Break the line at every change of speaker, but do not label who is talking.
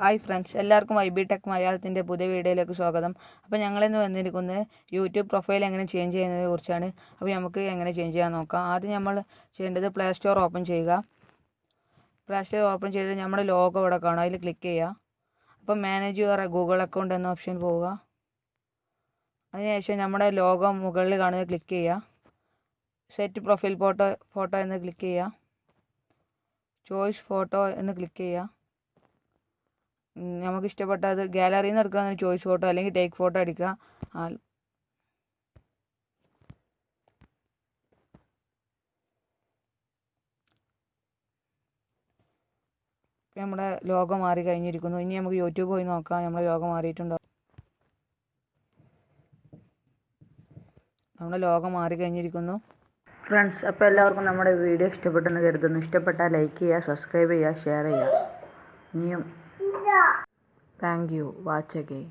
Hi friends, എല്ലാവർക്കും IB tech മലയാളത്തിൻ്റെ പുതിയ വീഡിയോയിലേക്ക് സ്വാഗതം. അപ്പോൾ ഞങ്ങളിന്ന് വന്നിരിക്കുന്നത് യൂട്യൂബ് പ്രൊഫൈൽ എങ്ങനെ ചേഞ്ച് ചെയ്യുന്നതിനെ കുറിച്ചാണ്. അപ്പോൾ നമുക്ക് എങ്ങനെ ചേഞ്ച് ചെയ്യാൻ നോക്കാം. ആദ്യം നമ്മൾ ചെയ്യേണ്ടത് പ്ലേ സ്റ്റോർ ഓപ്പൺ ചെയ്യുക. പ്ലേ സ്റ്റോർ ഓപ്പൺ ചെയ്ത് നമ്മുടെ ലോഗോ ഇവിടെ കാണും, അതിൽ ക്ലിക്ക് ചെയ്യുക. അപ്പോൾ മാനേജ് യുവർ ഗൂഗിൾ അക്കൗണ്ട് എന്ന ഓപ്ഷൻ പോവുക. അതിനുശേഷം നമ്മുടെ ലോഗോ മുകളിൽ കാണുന്നത് ക്ലിക്ക് ചെയ്യുക. സെറ്റ് പ്രൊഫൈൽ ഫോട്ടോ എന്ന് ക്ലിക്ക് ചെയ്യുക. ചോയ്സ് ഫോട്ടോ എന്ന് ക്ലിക്ക് ചെയ്യുക. നമുക്ക് ഇഷ്ടപ്പെട്ട അത് ഗാലറിയിൽ നിന്ന് എടുക്കുക, ചോയ്സ് ഫോട്ടോ അല്ലെങ്കിൽ ടേക്ക് ഫോട്ടോ അടിക്കുക. നമ്മുടെ ലോഗോ മാറി കഴിഞ്ഞിരിക്കുന്നു. ഇനി നമുക്ക് യൂട്യൂബ് പോയി നോക്കാം നമ്മുടെ ലോഗോ മാറിയിട്ടുണ്ടോ. നമ്മുടെ ലോഗോ മാറി കഴിഞ്ഞിരിക്കുന്നു ഫ്രണ്ട്സ്. അപ്പോൾ എല്ലാവർക്കും നമ്മുടെ വീഡിയോ ഇഷ്ടപ്പെട്ടെന്ന് കരുതുന്നു. ഇഷ്ടപ്പെട്ടാൽ ലൈക്ക് ചെയ്യുക, സബ്സ്ക്രൈബ് ചെയ്യുക, ഷെയർ ചെയ്യുക. ഇനിയും താങ്ക് യു. Watch again.